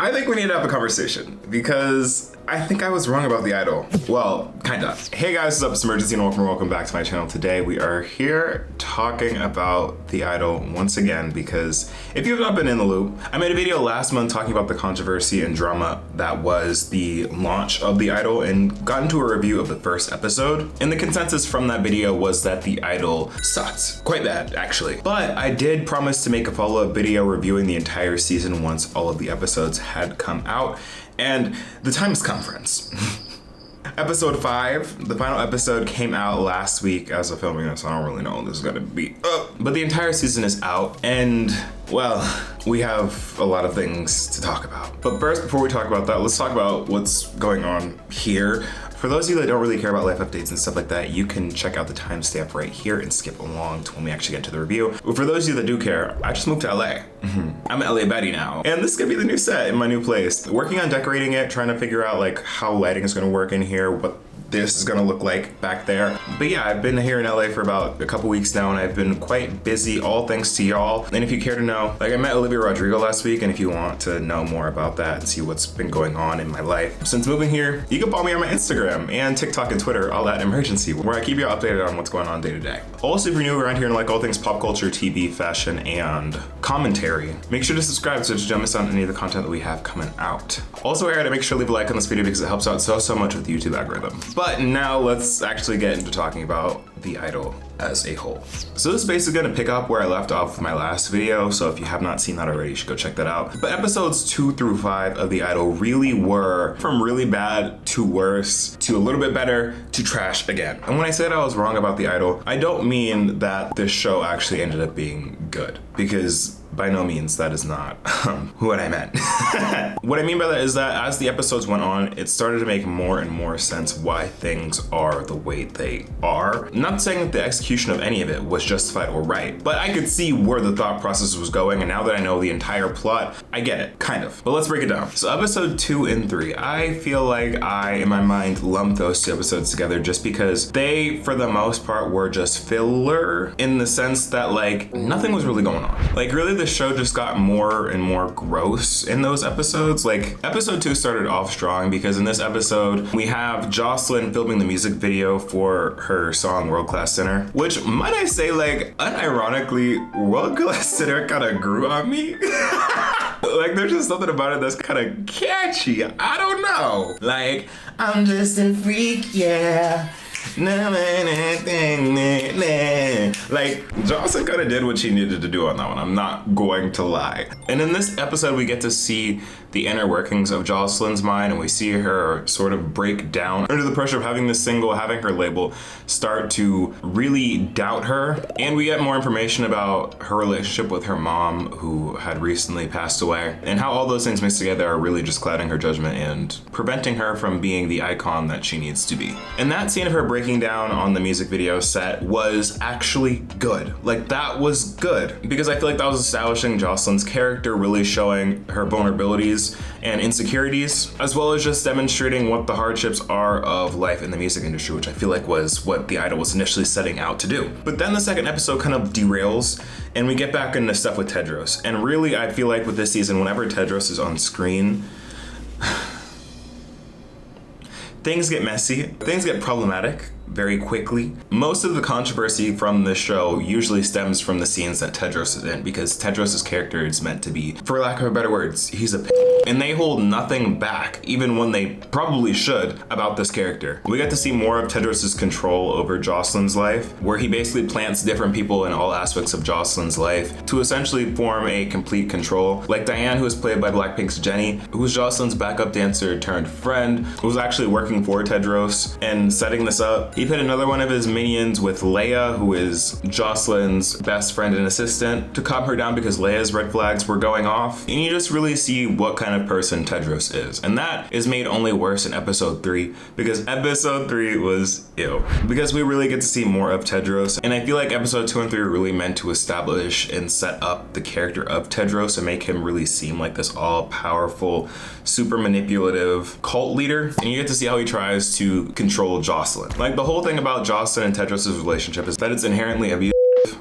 I think we need to have a conversation because I think I was wrong about the idol. Well, kinda. Hey guys, what's up? It's Imurgency and welcome back to my channel. Today we are here talking about the idol once again because if you have not been in the loop, I made a video last month talking about the controversy and drama that was the launch of the idol and got into a review of the first episode. And the consensus from that video was that the idol sucked. Quite bad, actually. But I did promise to make a follow-up video reviewing the entire season once all of the episodes had come out. And the time has come, friends. Episode 5, the final episode came out last week as of filming this. I don't really know when this is gonna be up. But the entire season is out and, well, we have a lot of things to talk about. But first, before we talk about that, let's talk about what's going on here. For those of you that don't really care about life updates and stuff like that, you can check out the timestamp right here and skip along to when we actually get to the review. But for those of you that do care, I just moved to LA. I'm an LA Betty now. And this is gonna be the new set in my new place. Working on decorating it, trying to figure out like how lighting is gonna work in here, what this is gonna look like back there. But yeah, I've been here in LA for about a couple weeks now and I've been quite busy, all thanks to y'all. And if you care to know, like I met Olivia Rodrigo last week, and if you want to know more about that and see what's been going on in my life since moving here, you can follow me on my Instagram and TikTok and Twitter, all at Imurgency, where I keep you updated on what's going on day to day. Also, if you're new around here and like all things pop culture, TV, fashion, and commentary, make sure to subscribe so that you don't miss out on any of the content that we have coming out. Also, I gotta make sure to leave a like on this video because it helps out so much with the YouTube algorithm. But now let's actually get into talking about the idol as a whole. So this is basically gonna pick up where I left off with my last video, so if you have not seen that already, you should go check that out. But episodes 2 through 5 of the idol really were from really bad to worse to a little bit better to trash again. And when I said I was wrong about the idol, I don't mean that this show actually ended up being good, because by no means that is not what I meant. What I mean by that is that as the episodes went on, it started to make more and more sense why things are the way they are. I'm not saying that the execution of any of it was justified or right, but I could see where the thought process was going, and now that I know the entire plot, I get it, kind of. But let's break it down. So episode 2 and 3, I feel like I, in my mind, lumped those two episodes together just because they, for the most part, were just filler in the sense that like nothing was really going on. Like really the show just got more and more gross in those episodes. Like episode 2 started off strong because in this episode we have Jocelyn filming the music video for her song World Class Sinner, which might I say, like unironically, World Class Sinner kind of grew on me. Like there's just something about it that's kind of catchy. I don't know. Like I'm just a freak, yeah. Like Jocelyn kind of did what she needed to do on that one, I'm not going to lie. And in this episode we get to see the inner workings of Jocelyn's mind, and we see her sort of break down under the pressure of having this single, having her label, start to really doubt her. And we get more information about her relationship with her mom, who had recently passed away, and how all those things mixed together are really just clouding her judgment and preventing her from being the icon that she needs to be. And that scene of her breaking down on the music video set was actually good. Like that was good because I feel like that was establishing Jocelyn's character, really showing her vulnerabilities and insecurities, as well as just demonstrating what the hardships are of life in the music industry, which I feel like was what the idol was initially setting out to do. But then the second episode kind of derails and we get back into stuff with Tedros. And really I feel like with this season, whenever Tedros is on screen, things get messy, things get problematic very quickly. Most of the controversy from the show usually stems from the scenes that Tedros is in, because Tedros' character is meant to be, for lack of better words, he's a and they hold nothing back, even when they probably should, about this character. We get to see more of Tedros' control over Jocelyn's life, where he basically plants different people in all aspects of Jocelyn's life to essentially form a complete control. Like Diane, who is played by Blackpink's Jennie, who's Jocelyn's backup dancer turned friend, who's actually working for Tedros and setting this up. He put another one of his minions with Leia, who is Jocelyn's best friend and assistant, to calm her down because Leia's red flags were going off. And you just really see what kind of person Tedros is. And that is made only worse in episode 3, because episode 3 was ew. Because we really get to see more of Tedros. And I feel like episode 2 and 3 are really meant to establish and set up the character of Tedros and make him really seem like this all-powerful, super manipulative cult leader. And you get to see how he tries to control Jocelyn. Like the whole thing about Jocelyn and Tedros' relationship is that it's inherently abusive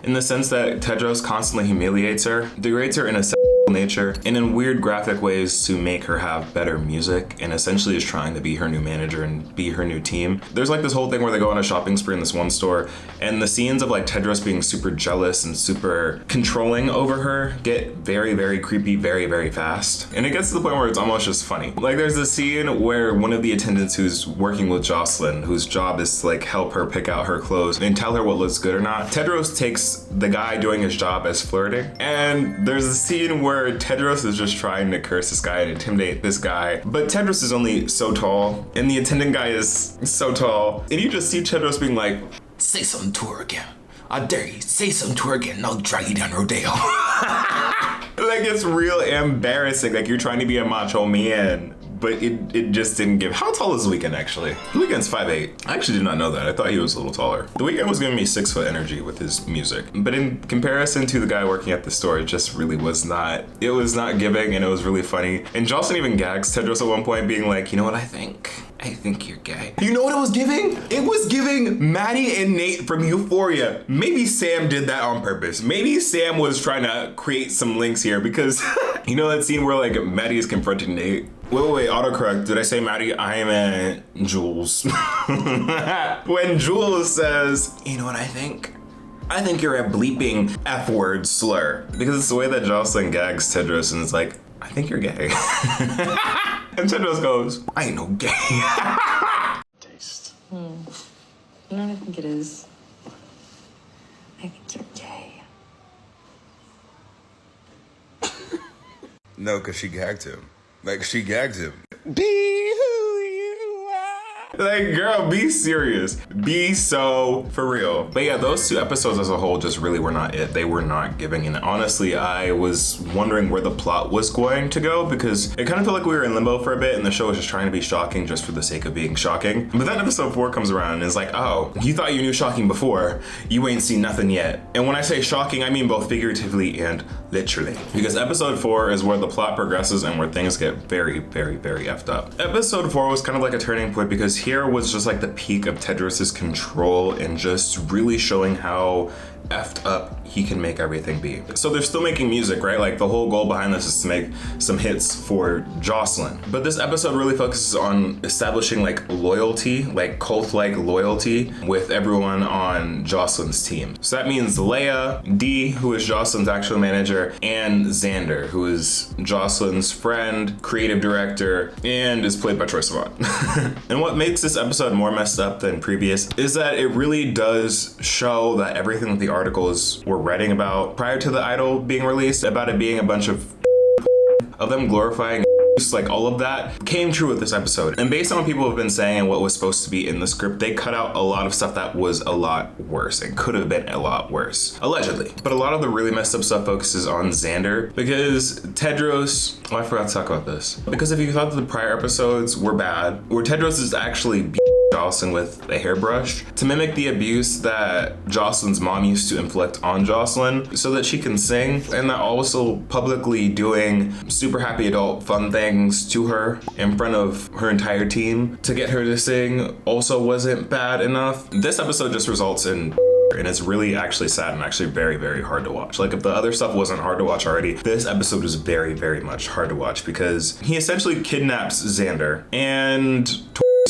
in the sense that Tedros constantly humiliates her, degrades her in a nature and in weird graphic ways to make her have better music, and essentially is trying to be her new manager and be her new team. There's like this whole thing where they go on a shopping spree in this one store, and the scenes of like Tedros being super jealous and super controlling over her get very, very creepy very, very fast. And it gets to the point where it's almost just funny. Like there's a scene where one of the attendants who's working with Jocelyn, whose job is to like help her pick out her clothes and tell her what looks good or not, Tedros takes the guy doing his job as flirting. And there's a scene where Tedros is just trying to curse this guy and intimidate this guy, but Tedros is only so tall and the attendant guy is so tall, and you just see Tedros being like, say something to her again. I dare you, say something to her again and I'll drag you down rodeo. like it's real embarrassing. Like you're trying to be a macho man, but it just didn't give. How tall is Weeknd actually? Weeknd's 5'8". I actually did not know that. I thought he was a little taller. The Weeknd was giving me 6 foot energy with his music, but in comparison to the guy working at the store, it just really was not. It was not giving, and it was really funny. And Jocelyn even gags Tedros at one point, being like, you know what I think? I think you're gay. You know what it was giving? It was giving Maddie and Nate from Euphoria. Maybe Sam did that on purpose. Maybe Sam was trying to create some links here because you know that scene where like Maddie is confronting Nate? Wait, autocorrect. Did I say Maddie? I meant Jules. When Jules says, you know what I think? I think you're a bleeping F-word slur. Because it's the way that Jocelyn gags Tedros and it's like, I think you're gay. And Tedros goes, I ain't no gay. Taste. You know what I think it is? I think you're gay. No, because she gagged him. Like, she gagged him. Be who you are. Like, girl, be serious. Be so for real. But yeah, those 2 episodes as a whole just really were not it. They were not giving. And honestly, I was wondering where the plot was going to go because it kind of felt like we were in limbo for a bit and the show was just trying to be shocking just for the sake of being shocking. But then episode 4 comes around and is like, oh, you thought you knew shocking before. You ain't seen nothing yet. And when I say shocking, I mean both figuratively and literally. Because episode 4 is where the plot progresses and where things get very, very, very effed up. Episode 4 was kind of like a turning point because here was just like the peak of Tedros's control and just really showing how effed up he can make everything be. So they're still making music, right? Like the whole goal behind this is to make some hits for Jocelyn. But this episode really focuses on establishing like loyalty, like cult-like loyalty with everyone on Jocelyn's team. So that means Leia, Dee, who is Jocelyn's actual manager, and Xander, who is Jocelyn's friend, creative director, and is played by Troye Sivan. And what makes this episode more messed up than previous is that it really does show that everything that the articles were writing about prior to the Idol being released, about it being a bunch of them glorifying like all of that came true with this episode. And based on what people have been saying and what was supposed to be in the script, they cut out a lot of stuff that was a lot worse and could have been a lot worse, allegedly. But a lot of the really messed up stuff focuses on Xander because Tedros, oh, I forgot to talk about this. Because if you thought that the prior episodes were bad, where Tedros is actually Jocelyn with a hairbrush to mimic the abuse that Jocelyn's mom used to inflict on Jocelyn so that she can sing, and that also publicly doing super happy adult fun things to her in front of her entire team to get her to sing also wasn't bad enough. This episode just results in and it's really actually sad and actually very, very hard to watch. Like if the other stuff wasn't hard to watch already, this episode was very, very much hard to watch because he essentially kidnaps Xander and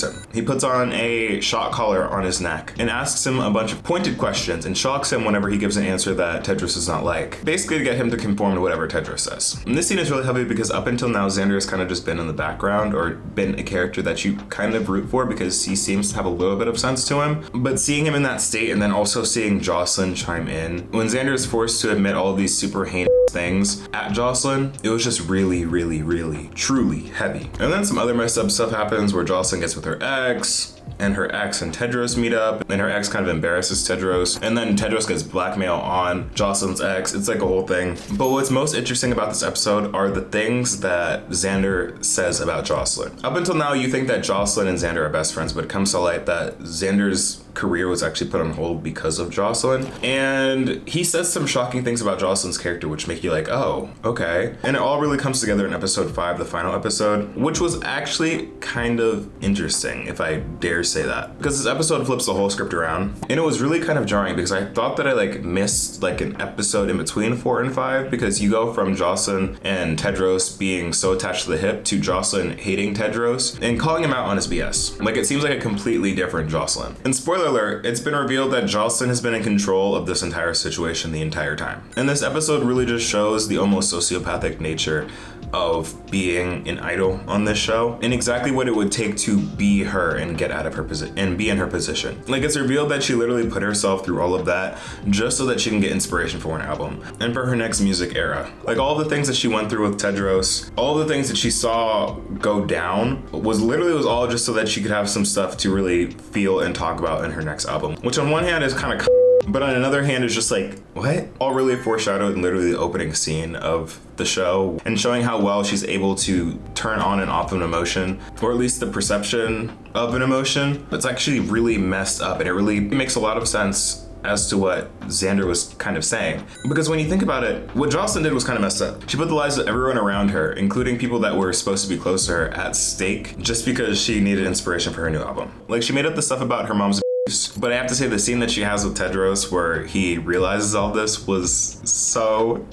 him. He puts on a shock collar on his neck and asks him a bunch of pointed questions and shocks him whenever he gives an answer that Tedros does not like, basically to get him to conform to whatever Tedros says. And this scene is really heavy because up until now Xander has kind of just been in the background or been a character that you kind of root for because he seems to have a little bit of sense to him. But seeing him in that state and then also seeing Jocelyn chime in, when Xander is forced to admit all of these super heinous things at Jocelyn, it was just really, really, really, truly heavy. And then some other messed up stuff happens where Jocelyn gets with her ex, and her ex and Tedros meet up, and her ex kind of embarrasses Tedros, and then Tedros gets blackmail on Jocelyn's ex. It's like a whole thing. But what's most interesting about this episode are the things that Xander says about Jocelyn. Up until now, you think that Jocelyn and Xander are best friends, but it comes to light that Xander's career was actually put on hold because of Jocelyn. And he says some shocking things about Jocelyn's character, which make you like, oh, okay. And it all really comes together in episode 5, the final episode, which was actually kind of interesting, if I dare dares say that. Because this episode flips the whole script around. And it was really kind of jarring because I thought that I like missed like an episode in between 4 and 5, because you go from Jocelyn and Tedros being so attached to the hip to Jocelyn hating Tedros and calling him out on his BS. Like, it seems like a completely different Jocelyn. And spoiler alert, it's been revealed that Jocelyn has been in control of this entire situation the entire time. And this episode really just shows the almost sociopathic nature of being an idol on this show and exactly what it would take to be her and get out of her position and be in her position. Like, it's revealed that she literally put herself through all of that just so that she can get inspiration for an album and for her next music era. Like, all the things that she went through with Tedros, all the things that she saw go down was all just so that she could have some stuff to really feel and talk about in her next album, which on one hand is kind of but on another hand is just like, what? All really foreshadowed in literally the opening scene of the show and showing how well she's able to turn on and off an emotion, or at least the perception of an emotion. It's actually really messed up, and it really makes a lot of sense as to what Xander was kind of saying. Because when you think about it, what Jocelyn did was kind of messed up. She put the lives of everyone around her, including people that were supposed to be close to her, at stake just because she needed inspiration for her new album. Like, she made up the stuff about her mom's abuse, but I have to say the scene that she has with Tedros where he realizes all this was so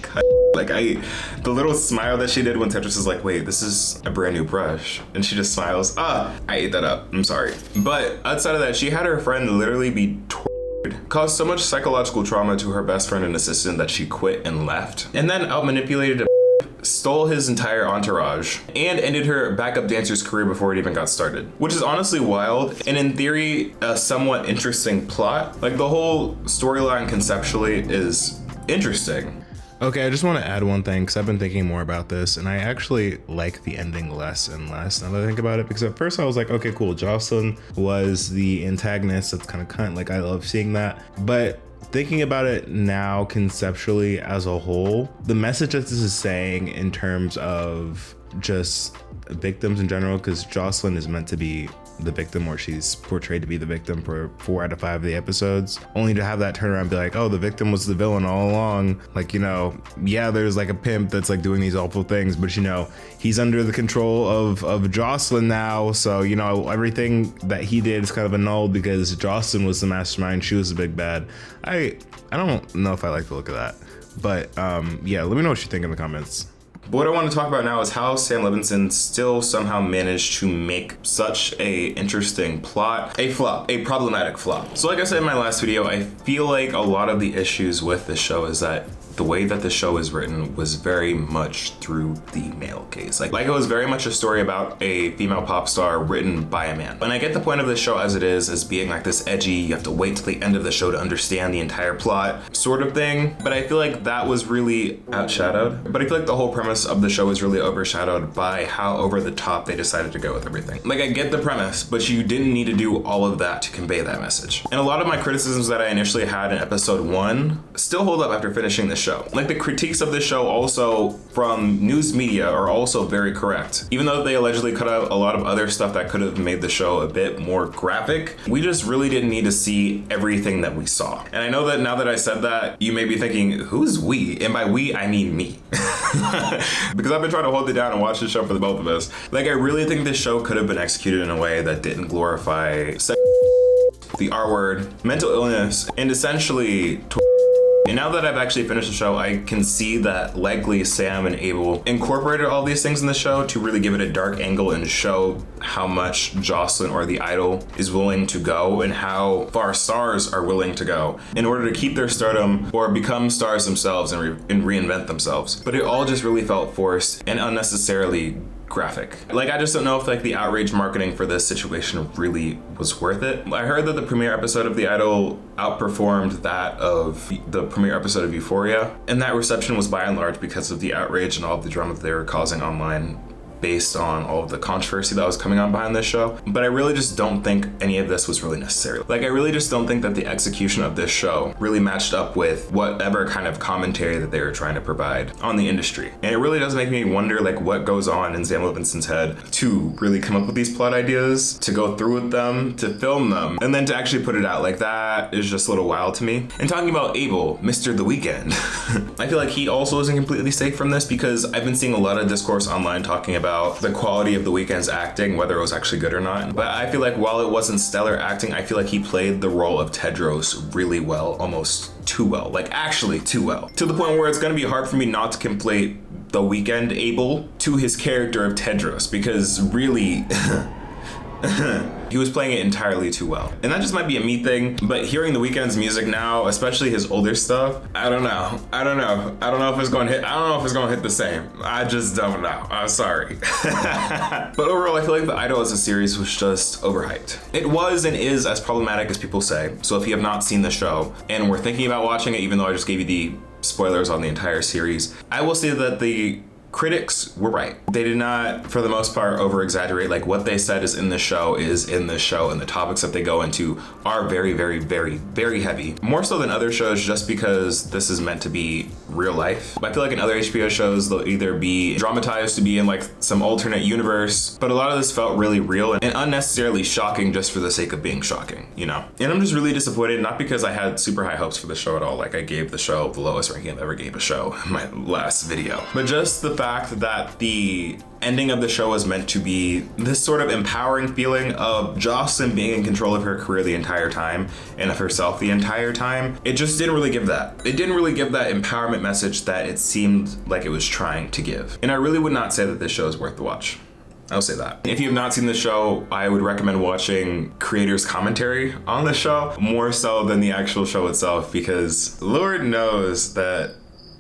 like, the little smile that she did when Tedros is like, wait, this is a brand new brush. And she just smiles. I ate that up. I'm sorry. But outside of that, she had her friend literally be caused so much psychological trauma to her best friend and assistant that she quit and left, and then out-manipulated stole his entire entourage, and ended her backup dancer's career before it even got started. Which is honestly wild, and in theory, a somewhat interesting plot. Like, the whole storyline conceptually is interesting. Okay, I just want to add one thing, because I've been thinking more about this, and I actually like the ending less and less now that I think about it, because at first I was like, okay, cool, Jocelyn was the antagonist, that's kind of cunt, like, I love seeing that, but thinking about it now conceptually as a whole, the message that this is saying in terms of just victims in general, because Jocelyn is meant to be the victim, or she's portrayed to be the victim for 4 out of 5 of the episodes, only to have that turn around and be like, oh, the victim was the villain all along. Like, you know, yeah, there's like a pimp that's like doing these awful things, but you know, he's under the control of Jocelyn now, so you know, everything that he did is kind of annulled because Jocelyn was the mastermind, she was the big bad. I don't know if I like the look of that, but yeah, let me know what you think in the comments. But what I want to talk about now is how Sam Levinson still somehow managed to make such a interesting plot a problematic flop. So like I said in my last video, I feel like a lot of the issues with the show is that the way that the show is written was very much through the male gaze. Like it was very much a story about a female pop star written by a man. And I get the point of the show as it is, as being like this edgy, you have to wait till the end of the show to understand the entire plot sort of thing. But I feel like that was really outshadowed. But I feel like the whole premise of the show was really overshadowed by how over the top they decided to go with everything. Like, I get the premise, but you didn't need to do all of that to convey that message. And a lot of my criticisms that I initially had in episode 1 still hold up after finishing the show. Like, the critiques of this show also from news media are also very correct. Even though they allegedly cut out a lot of other stuff that could have made the show a bit more graphic, we just really didn't need to see everything that we saw. And I know that now that I said that, you may be thinking, who's we? And by we, I mean me. Because I've been trying to hold it down and watch the show for the both of us. Like, I really think this show could have been executed in a way that didn't glorify sex, the R word, mental illness, and essentially and now that I've actually finished the show, I can see that likely Sam and Abel incorporated all these things in the show to really give it a dark angle and show how much Jocelyn, or the idol, is willing to go and how far stars are willing to go in order to keep their stardom or become stars themselves and reinvent themselves. But it all just really felt forced and unnecessarily graphic. Like, I just don't know if like the outrage marketing for this situation really was worth it. I heard that the premiere episode of The Idol outperformed that of the premiere episode of Euphoria, and that reception was by and large because of the outrage and all of the drama that they were causing online based on all of the controversy that was coming on behind this show. But I really just don't think any of this was really necessary. Like, I really just don't think that the execution of this show really matched up with whatever kind of commentary that they were trying to provide on the industry. And it really does make me wonder like what goes on in Sam Levinson's head to really come up with these plot ideas, to go through with them, to film them, and then to actually put it out. Like, that is just a little wild to me. And talking about Abel, Mr. The Weeknd, I feel like he also isn't completely safe from this, because I've been seeing a lot of discourse online talking about about the quality of the Weeknd's acting, whether it was actually good or not. But I feel like while it wasn't stellar acting, I feel like he played the role of Tedros really well, almost too well, like actually too well. To the point where it's gonna be hard for me not to conflate the Weeknd Abel to his character of Tedros, because really, he was playing it entirely too well. And that just might be a me thing, but hearing the Weeknd's music now, especially his older stuff, I don't know if it's gonna hit the same. I just don't know. I'm sorry. But overall, I feel like The Idol as a series was just overhyped. It was and is as problematic as people say. So if you have not seen the show and were thinking about watching it, even though I just gave you the spoilers on the entire series, I will say that the critics were right. They did not, for the most part, over exaggerate. Like, what they said is in the show, and the topics that they go into are very, very, very, very heavy. More so than other shows, just because this is meant to be real life. I feel like in other HBO shows, they'll either be dramatized to be in like some alternate universe, but a lot of this felt really real and unnecessarily shocking just for the sake of being shocking, you know? And I'm just really disappointed, not because I had super high hopes for the show at all. Like, I gave the show the lowest ranking I've ever gave a show in my last video, but just the fact that the ending of the show was meant to be this sort of empowering feeling of Jocelyn being in control of her career the entire time and of herself the entire time. It just didn't really give that. It didn't really give that empowerment message that it seemed like it was trying to give. And I really would not say that this show is worth the watch. I'll say that. If you have not seen the show, I would recommend watching creators' commentary on the show more so than the actual show itself, because Lord knows that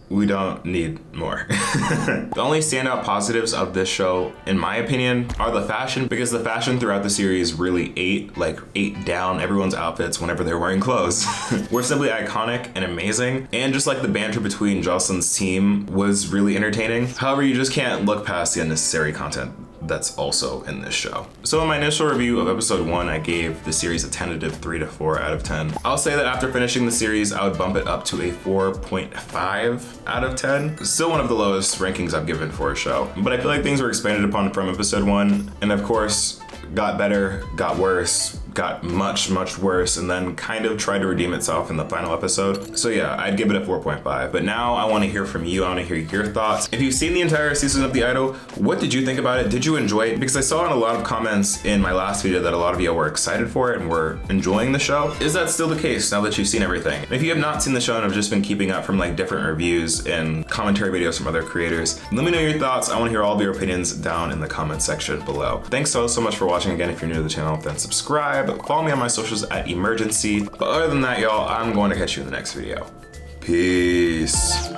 we don't need more. The only standout positives of this show, in my opinion, are the fashion, because the fashion throughout the series really ate down everyone's outfits whenever they're wearing clothes. Were simply iconic and amazing, and just like the banter between Jocelyn's team was really entertaining. However, you just can't look past the unnecessary content that's also in this show. So in my initial review of episode 1, I gave the series a tentative 3 to 4 out of 10. I'll say that after finishing the series, I would bump it up to a 4.5 out of 10. Still one of the lowest rankings I've given for a show, but I feel like things were expanded upon from episode 1, and of course, got better, got worse, got much, much worse, and then kind of tried to redeem itself in the final episode. So yeah, I'd give it a 4.5. But now I want to hear from you. I want to hear your thoughts. If you've seen the entire season of The Idol, what did you think about it? Did you enjoy it? Because I saw in a lot of comments in my last video that a lot of you were excited for it and were enjoying the show. Is that still the case now that you've seen everything? If you have not seen the show and have just been keeping up from like different reviews and commentary videos from other creators, let me know your thoughts. I want to hear all of your opinions down in the comment section below. Thanks so much for watching. Again, if you're new to the channel, then subscribe. Follow me on my socials at Imurgency. But other than that, y'all, I'm going to catch you in the next video. Peace.